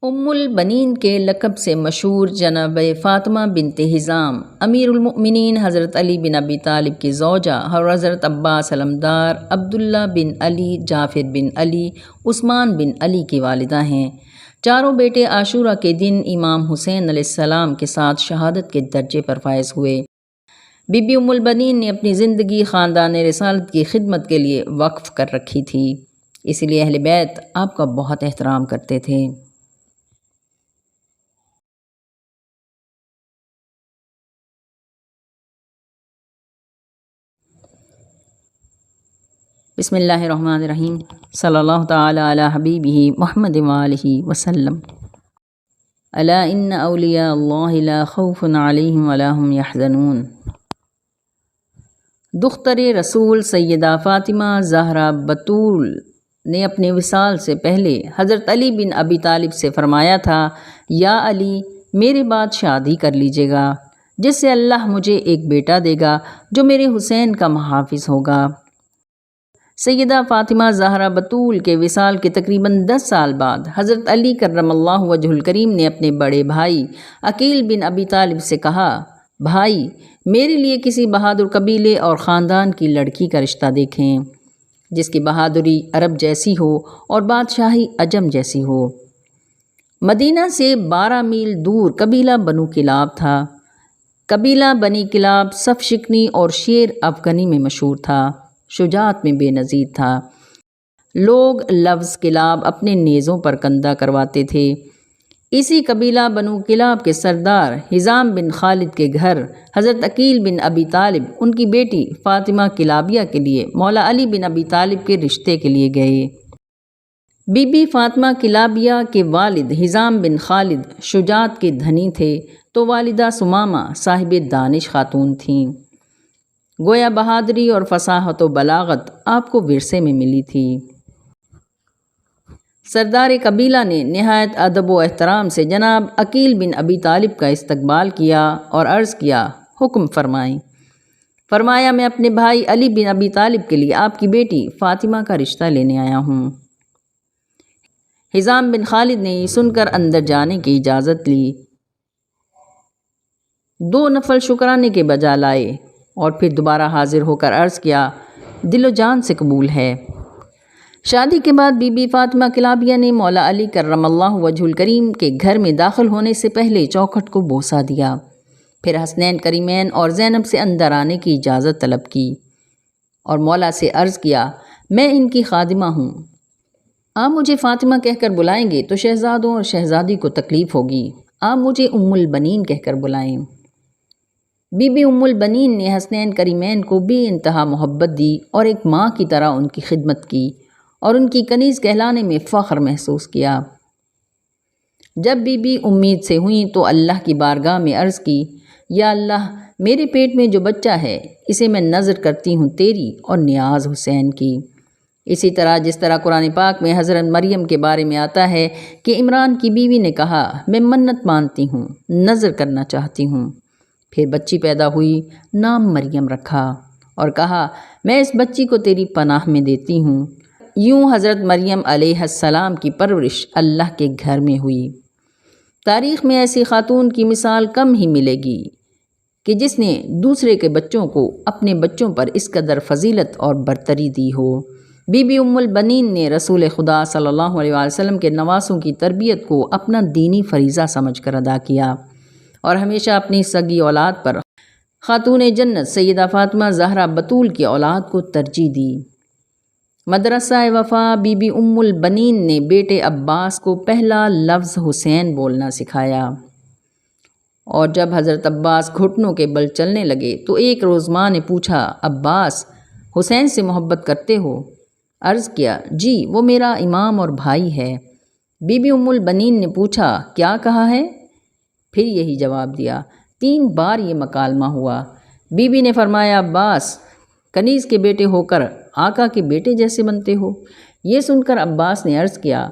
ام البنین کے لقب سے مشہور جناب فاطمہ بنت حزام امیر المؤمنین حضرت علی بن ابی طالب کی زوجہ اور حضرت عباس علمدار عبداللہ بن علی جعفر بن علی عثمان بن علی کی والدہ ہیں۔ چاروں بیٹے عاشورہ کے دن امام حسین علیہ السلام کے ساتھ شہادت کے درجے پر فائز ہوئے۔ بی بی ام البنین نے اپنی زندگی خاندان رسالت کی خدمت کے لیے وقف کر رکھی تھی، اسی لیے اہل بیت آپ کا بہت احترام کرتے تھے۔ بسم اللہ الرحمن الرحیم، صلی اللہ تعالی علی حبیبہ محمد وآلہ وسلم۔ الا ان اولیاء اللہ لا خوف علیہم ولا هم یحزنون۔ دختر رسول سیدہ فاطمہ زہرا بتول نے اپنے وصال سے پہلے حضرت علی بن ابی طالب سے فرمایا تھا، یا علی میرے بعد شادی کر لیجیے گا، جس سے اللہ مجھے ایک بیٹا دے گا جو میرے حسین کا محافظ ہوگا۔ سیدہ فاطمہ زہرا بتول کے وصال کے تقریباً 10 سال بعد حضرت علی کرم اللہ وجہ الکریم نے اپنے بڑے بھائی عقیل بن ابی طالب سے کہا، بھائی میرے لیے کسی بہادر قبیلے اور خاندان کی لڑکی کا رشتہ دیکھیں، جس کی بہادری عرب جیسی ہو اور بادشاہی عجم جیسی ہو۔ مدینہ سے 12 میل دور قبیلہ بنو کلاب تھا۔ قبیلہ بنی کلاب صف شکنی اور شیر افغنی میں مشہور تھا، شجاعت میں بے نظیر تھا۔ لوگ لفظ کلاب اپنے نیزوں پر کندہ کرواتے تھے۔ اسی قبیلہ بنو کلاب کے سردار حزام بن خالد کے گھر حضرت عقیل بن ابی طالب ان کی بیٹی فاطمہ کلابیہ کے لیے مولا علی بن ابی طالب کے رشتے کے لیے گئے۔ بی بی فاطمہ کلابیہ کے والد حزام بن خالد شجاعت کے دھنی تھے، تو والدہ سمامہ صاحب دانش خاتون تھیں۔ گویا بہادری اور فصاحت و بلاغت آپ کو ورثے میں ملی تھی۔ سردار قبیلہ نے نہایت ادب و احترام سے جناب عقیل بن ابی طالب کا استقبال کیا اور عرض کیا، حکم فرمائیں۔ فرمایا، میں اپنے بھائی علی بن ابی طالب کے لیے آپ کی بیٹی فاطمہ کا رشتہ لینے آیا ہوں۔ حزام بن خالد نے یہ سن کر اندر جانے کی اجازت لی، 2 نفل شکرانے کے بجا لائے اور پھر دوبارہ حاضر ہو کر عرض کیا، دل و جان سے قبول ہے۔ شادی کے بعد بی بی فاطمہ کلابیہ نے مولا علی کرم اللہ وجہ الکریم کے گھر میں داخل ہونے سے پہلے چوکھٹ کو بوسہ دیا، پھر حسنین کریمین اور زینب سے اندر آنے کی اجازت طلب کی اور مولا سے عرض کیا، میں ان کی خادمہ ہوں، آپ مجھے فاطمہ کہہ کر بلائیں گے تو شہزادوں اور شہزادی کو تکلیف ہوگی، آپ مجھے ام البنین کہہ کر بلائیں۔ بی بی ام البنین نے حسنین کریمین کو بے انتہا محبت دی اور ایک ماں کی طرح ان کی خدمت کی اور ان کی کنیز کہلانے میں فخر محسوس کیا۔ جب بی بی امید سے ہوئیں تو اللہ کی بارگاہ میں عرض کی، یا اللہ میرے پیٹ میں جو بچہ ہے اسے میں نذر کرتی ہوں تیری اور نیاز حسین کی۔ اسی طرح جس طرح قرآن پاک میں حضرت مریم کے بارے میں آتا ہے کہ عمران کی بیوی نے کہا، میں منت مانتی ہوں، نذر کرنا چاہتی ہوں، پھر بچی پیدا ہوئی، نام مریم رکھا اور کہا، میں اس بچی کو تیری پناہ میں دیتی ہوں۔ یوں حضرت مریم علیہ السلام کی پرورش اللہ کے گھر میں ہوئی۔ تاریخ میں ایسی خاتون کی مثال کم ہی ملے گی کہ جس نے دوسرے کے بچوں کو اپنے بچوں پر اس قدر فضیلت اور برتری دی ہو۔ بی بی ام البنین نے رسول خدا صلی اللہ علیہ وسلم کے نواسوں کی تربیت کو اپنا دینی فریضہ سمجھ کر ادا کیا اور ہمیشہ اپنی سگی اولاد پر خاتون جنت سیدہ فاطمہ زہرا بتول کی اولاد کو ترجیح دی۔ مدرسہ وفا بی بی ام البنین نے بیٹے عباس کو پہلا لفظ حسین بولنا سکھایا، اور جب حضرت عباس گھٹنوں کے بل چلنے لگے تو ایک روز ماں نے پوچھا، عباس حسین سے محبت کرتے ہو؟ عرض کیا، جی وہ میرا امام اور بھائی ہے۔ بی بی ام البنین نے پوچھا، کیا کہا ہے؟ پھر یہی جواب دیا۔ 3 بار یہ مکالمہ ہوا۔ بی بی نے فرمایا، عباس کنیز کے بیٹے ہو کر آقا کے بیٹے جیسے بنتے ہو۔ یہ سن کر عباس نے عرض کیا،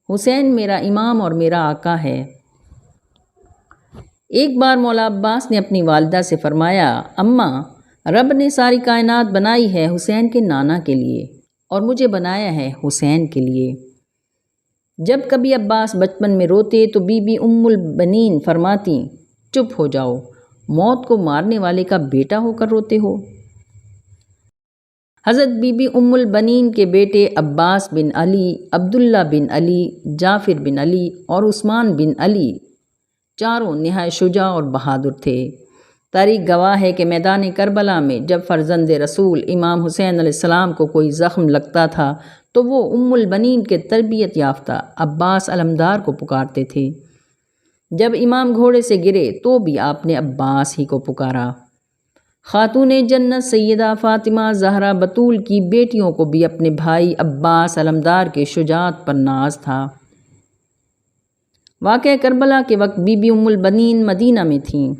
حسین میرا امام اور میرا آقا ہے۔ ایک بار مولا عباس نے اپنی والدہ سے فرمایا، اماں رب نے ساری کائنات بنائی ہے حسین کے نانا کے لیے اور مجھے بنایا ہے حسین کے لیے۔ جب کبھی عباس بچپن میں روتے تو بی بی ام البنین فرماتی، چپ ہو جاؤ، موت کو مارنے والے کا بیٹا ہو کر روتے ہو۔ حضرت بی بی ام البنین کے بیٹے عباس بن علی، عبداللہ بن علی، جعفر بن علی اور عثمان بن علی چاروں نہایت شجاع اور بہادر تھے۔ تاریخ گواہ ہے کہ میدان کربلا میں جب فرزند رسول امام حسین علیہ السلام کو کوئی زخم لگتا تھا تو وہ ام البنین کے تربیت یافتہ عباس علمدار کو پکارتے تھے۔ جب امام گھوڑے سے گرے تو بھی آپ نے عباس ہی کو پکارا۔ خاتون جنت سیدہ فاطمہ زہرا بطول کی بیٹیوں کو بھی اپنے بھائی عباس علمدار کے شجاعت پر ناز تھا۔ واقعہ کربلا کے وقت بی بی ام البنین مدینہ میں تھیں۔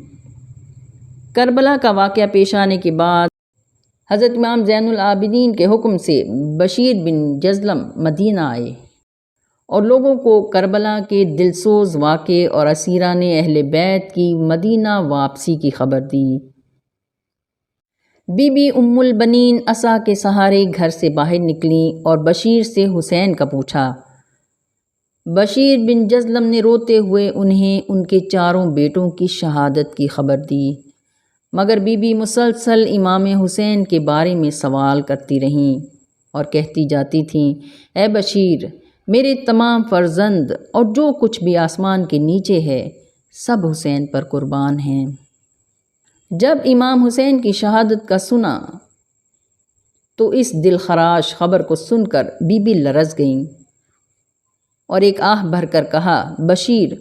کربلا کا واقعہ پیش آنے کے بعد حضرت امام زین العابدین کے حکم سے بشیر بن جزلم مدینہ آئے اور لوگوں کو کربلا کے دلسوز واقعے اور اسیران اہل بیت کی مدینہ واپسی کی خبر دی۔ بی بی ام البنین عصا کے سہارے گھر سے باہر نکلیں اور بشیر سے حسین کا پوچھا۔ بشیر بن جزلم نے روتے ہوئے انہیں ان کے چاروں بیٹوں کی شہادت کی خبر دی، مگر بی بی مسلسل امام حسین کے بارے میں سوال کرتی رہیں اور کہتی جاتی تھیں، اے بشیر، میرے تمام فرزند اور جو کچھ بھی آسمان کے نیچے ہے سب حسین پر قربان ہیں۔ جب امام حسین کی شہادت کا سنا تو اس دل خراش خبر کو سن کر بی بی لرز گئیں اور ایک آہ بھر کر کہا، بشیر،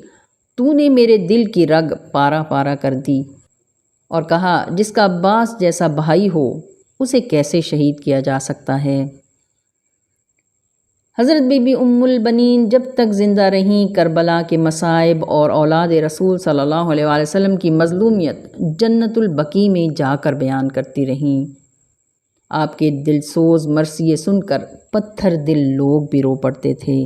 تو نے میرے دل کی رگ پارا پارا کر دی، اور کہا، جس کا عباس جیسا بھائی ہو اسے کیسے شہید کیا جا سکتا ہے۔ حضرت بی بی ام البنین جب تک زندہ رہیں کربلا کے مصائب اور اولاد رسول صلی اللہ علیہ وآلہ وسلم کی مظلومیت جنت البقیع میں جا کر بیان کرتی رہیں۔ آپ کے دلسوز مرثیے سن کر پتھر دل لوگ بھی رو پڑتے تھے۔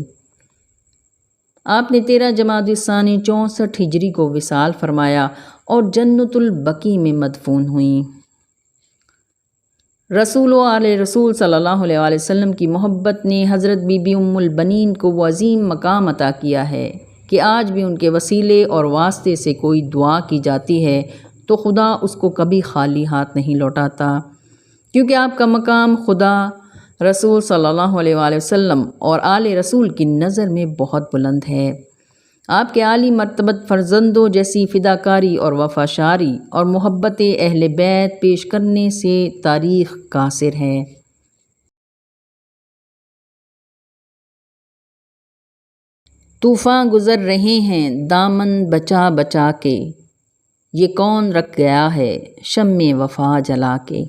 آپ نے 13 جمادی الثانی 64 ہجری کو وصال فرمایا اور جنت البقیع میں مدفون ہوئیں۔ رسول و آل رسول صلی اللہ علیہ وآلہ وسلم کی محبت نے حضرت بی بی ام البنین کو وہ عظیم مقام عطا کیا ہے کہ آج بھی ان کے وسیلے اور واسطے سے کوئی دعا کی جاتی ہے تو خدا اس کو کبھی خالی ہاتھ نہیں لوٹاتا، کیونکہ آپ کا مقام خدا، رسول صلی اللہ علیہ وآلہ وسلم اور آل رسول کی نظر میں بہت بلند ہے۔ آپ کے عالی مرتبت فرزندوں جیسی فداکاری اور وفاشاری اور محبت اہل بیت پیش کرنے سے تاریخ قاصر ہے۔ طوفان گزر رہے ہیں دامن بچا بچا کے، یہ کون رکھ گیا ہے شمع وفا جلا کے۔